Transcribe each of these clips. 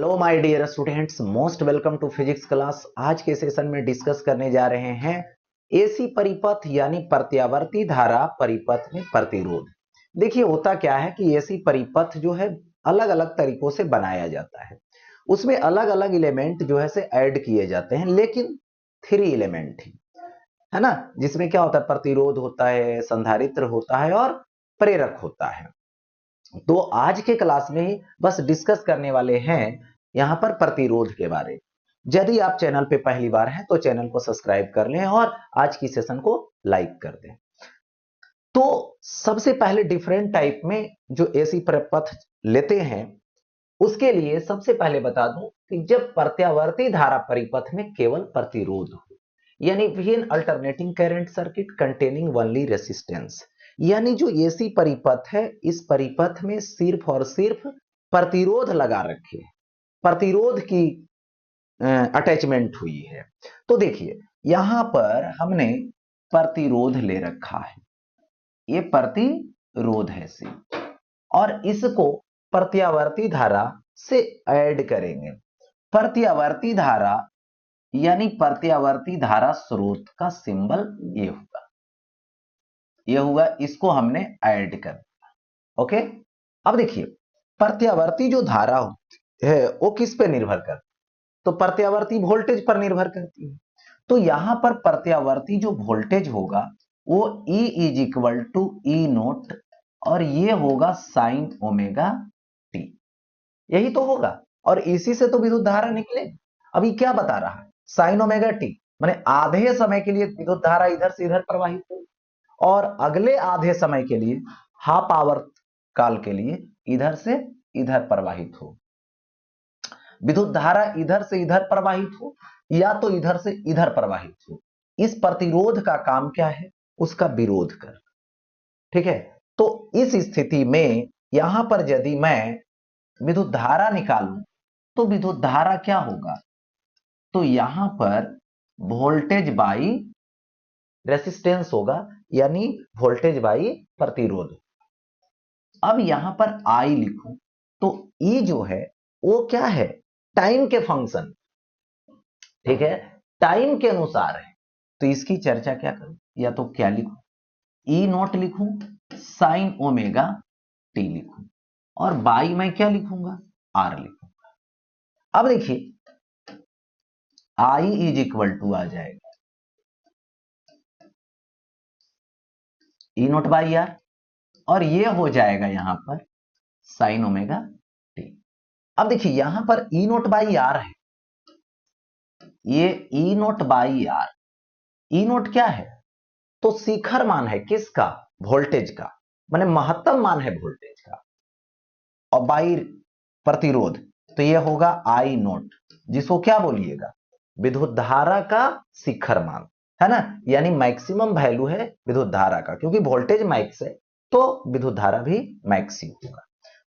Hello my dear students, most welcome to physics class. आज के session में discuss करने जा रहे हैं एसी परिपथ यानी प्रत्यावर्ती धारा परिपथ में प्रतिरोध। देखिए होता क्या है कि एसी परिपथ जो है अलग अलग तरीकों से बनाया जाता है, उसमें अलग अलग एलिमेंट जो है से ऐड किए जाते हैं, लेकिन 3 एलिमेंट ही है ना, जिसमें क्या होता है, प्रतिरोध होता है, संधारित्र होता है और प्रेरक होता है। तो आज के क्लास में ही बस डिस्कस करने वाले हैं यहां पर प्रतिरोध के बारे। यदि आप चैनल पे पहली बार हैं तो चैनल को सब्सक्राइब कर लें और आज की सेशन को लाइक कर दें। तो सबसे पहले डिफरेंट टाइप में जो एसी परिपथ लेते हैं उसके लिए सबसे पहले बता दूं कि जब प्रत्यावर्ती धारा परिपथ में केवल प्रतिरोध हो, यानी in alternating current circuit containing only resistance, यानी जो एसी परिपथ है इस परिपथ में सिर्फ और सिर्फ प्रतिरोध लगा रखे, प्रतिरोध की अटैचमेंट हुई है। तो देखिए यहां पर हमने प्रतिरोध ले रखा है, ये प्रतिरोध है सी, और इसको प्रत्यावर्ती धारा से ऐड करेंगे। प्रत्यावर्ती धारा यानी प्रत्यावर्ती धारा स्रोत का सिंबल ये होगा, ये हुआ, इसको हमने ऐड कर दिया। ओके, अब देखिए प्रत्यावर्ती जो धारा है वो किस पे निर्भर करती है, तो प्रत्यावर्ती वोल्टेज पर निर्भर करती है। तो यहां पर प्रत्यावर्ती जो वोल्टेज होगा वो E is equal to e naught, और ये होगा साइन ओमेगा टी, यही तो होगा, और इसी से तो विद्युत धारा निकले। अभी क्या बता रहा है, साइन ओमेगा टी माने आधे समय के लिए विद्युत धारा इधर से इधर प्रवाहित हो, और अगले आधे समय के लिए हाफ आवर काल के लिए इधर से इधर प्रवाहित हो। विद्युत धारा इधर से इधर प्रवाहित हो या तो इधर से इधर प्रवाहित हो, इस प्रतिरोध का काम क्या है, उसका विरोध कर। ठीक है, तो इस स्थिति में यहां पर यदि मैं विद्युत धारा निकालूं तो विद्युत धारा क्या होगा, तो यहां पर वोल्टेज बाई रेसिस्टेंस होगा, यानी वोल्टेज बाई प्रतिरोध। अब यहां पर आई लिखूं तो ई जो है वो क्या है, टाइम के फंक्शन, ठीक है, टाइम के अनुसार है। तो इसकी चर्चा क्या करूं, या तो क्या लिखूं, ई नॉट लिखूं, साइन ओमेगा टी लिखूं, और बाई मैं क्या लिखूंगा, आर लिखूंगा। अब देखिए आई इज इक्वल टू आ जाएगा ई नॉट बाई आर, और ये हो जाएगा यहां पर साइन ओमेगा टी। अब देखिए यहां पर ई नोट बाई आर है, ये E nought by R, E nought क्या है, तो शिखर मान है किसका, वोल्टेज का, माने महत्तम मान है वोल्टेज का, और बाई प्रतिरोध, तो ये होगा आई नोट, जिसको क्या बोलिएगा, विद्युत धारा का शिखर मान, है ना, यानी मैक्सिमम वैल्यू है विद्युत धारा का, क्योंकि वोल्टेज मैक्स है तो विद्युत धारा भी मैक्स ही होगा।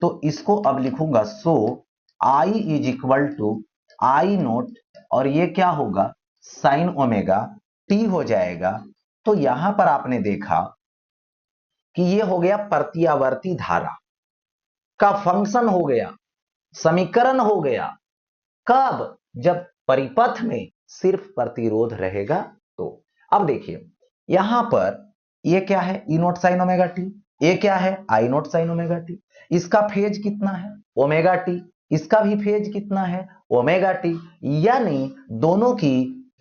तो इसको अब लिखूंगा, so I is equal to I nought, और ये क्या होगा, साइन ओमेगा टी हो जाएगा। तो यहां पर आपने देखा कि ये हो गया प्रत्यावर्ती धारा का फंक्शन हो गया, समीकरण हो गया, कब, जब परिपथ में सिर्फ प्रतिरोध रहेगा। तो अब देखिए यहां पर ये क्या है, ई नोट साइन ओमेगा टी, ये क्या है, आई नोट साइन ओमेगा टी, इसका फेज कितना है, ओमेगा टी, इसका भी फेज कितना है, ओमेगा टी, यानी दोनों की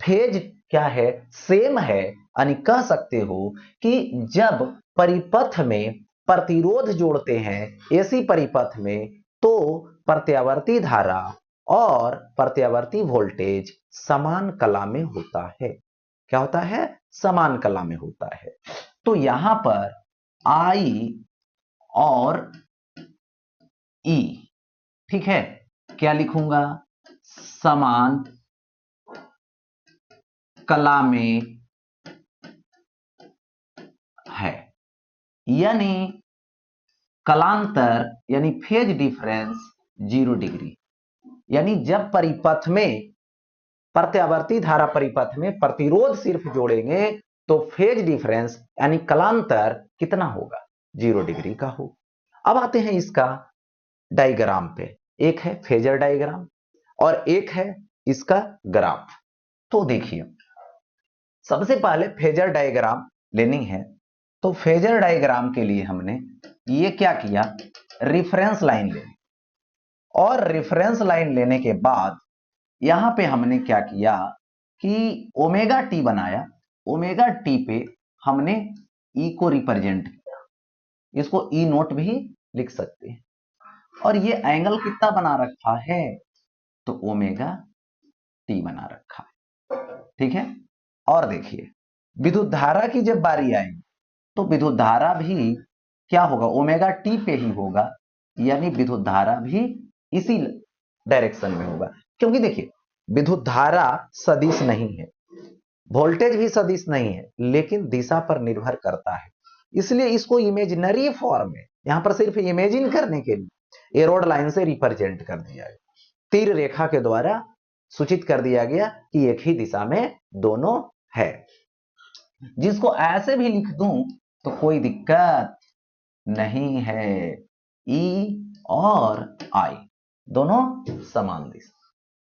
फेज क्या है, सेम है। यानी कह सकते हो कि जब परिपथ में प्रतिरोध जोड़ते हैं एसी परिपथ में, तो प्रत्यावर्ती धारा और प्रत्यावर्ती वोल्टेज समान कला में होता है। क्या होता है, समान कला में होता है। तो यहां पर आई और ई, ठीक है, क्या लिखूंगा, समान कला में है, यानी कलांतर यानी फेज डिफरेंस 0 डिग्री, यानी जब परिपथ में प्रत्यावर्ती धारा परिपथ में प्रतिरोध सिर्फ जोड़ेंगे तो फेज डिफरेंस यानी कलांतर कितना होगा, 0 डिग्री का हो। अब आते हैं इसका डायग्राम पे, एक है फेजर डायग्राम, और एक है इसका ग्राफ। तो देखिए सबसे पहले फेजर डायग्राम लेनी है। तो फेजर डायग्राम के लिए हमने ये क्या किया, रेफरेंस लाइन लेनी, और रेफरेंस लाइन लेने के बाद यहां पे हमने क्या किया कि ओमेगा टी बनाया। ओमेगा टी पे हमने ई को रिप्रेजेंट किया, इसको ई नोट भी लिख सकते हैं। और ये एंगल कितना बना रखा है, तो ओमेगा टी बना रखा है, ठीक है। और देखिए विद्युत धारा की जब बारी आएगी तो विद्युत धारा भी क्या होगा, ओमेगा टी पे ही होगा, यानी विद्युत धारा भी इसी डायरेक्शन में होगा। क्योंकि देखिए विद्युत धारा सदिश नहीं है, वोल्टेज भी सदिश नहीं है, लेकिन दिशा पर निर्भर करता है। इसलिए इसको इमेजिनरी फॉर्म में यहां पर सिर्फ इमेजिन करने के लिए एरोड लाइन से रिप्रेजेंट कर दिया गया, तीर रेखा के द्वारा सूचित कर दिया गया कि एक ही दिशा में दोनों है। जिसको ऐसे भी लिख दूं तो कोई दिक्कत नहीं है, ई और आई दोनों समान दिशा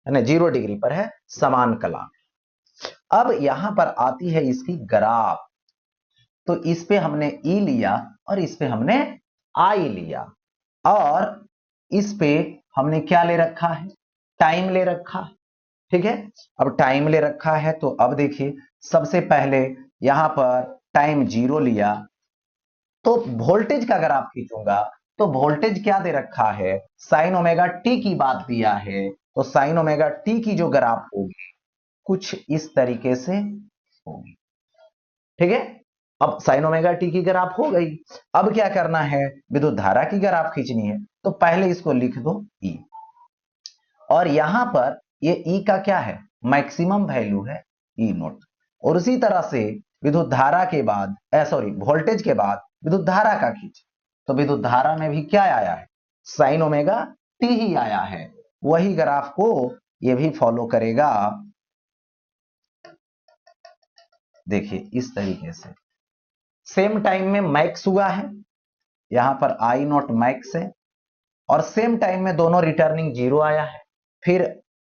है ना, 0 डिग्री पर है, समान कला। अब यहां पर आती है इसकी ग्राफ। तो इस पे हमने ई लिया और इस पे हमने आई लिया, और इस पे हमने क्या ले रखा है, टाइम ले रखा है, ठीक है। अब टाइम ले रखा है तो अब देखिए सबसे पहले यहां पर टाइम 0 लिया, तो वोल्टेज का अगर आप खींचूंगा तो वोल्टेज क्या दे रखा है, साइन ओमेगा टी की बात दिया है। तो साइन ओमेगा टी की जो ग्राफ होगी कुछ इस तरीके से होगी, ठीक है। अब साइन ओमेगा टी की ग्राफ हो गई, अब क्या करना है, विद्युत धारा की ग्राफ खींचनी है। तो पहले इसको लिख दो ई, और यहां पर ये ई का क्या है, मैक्सिमम वैल्यू है ई नोट। और उसी तरह से विद्युत धारा के बाद सॉरी वोल्टेज के बाद विद्युत धारा का खींच, तो विद्युत धारा में भी क्या आया है, साइन ओमेगा टी ही आया है। वही ग्राफ को ये भी फॉलो करेगा, देखिए इस तरीके से। सेम टाइम में मैक्स हुआ है, यहां पर आई नॉट मैक्स है, और सेम टाइम में दोनों रिटर्निंग 0 आया है। फिर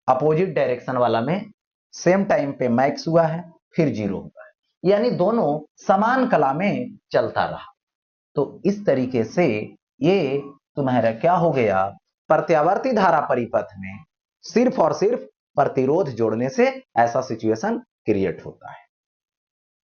अपोजिट डायरेक्शन वाला में सेम टाइम पे मैक्स हुआ है, फिर 0 हुआ है, यानी दोनों समान कला में चलता रहा। तो इस तरीके से ये तुम्हारा क्या हो गया, प्रत्यावर्ती धारा परिपथ में सिर्फ और सिर्फ प्रतिरोध जोड़ने से ऐसा सिचुएशन क्रिएट होता है।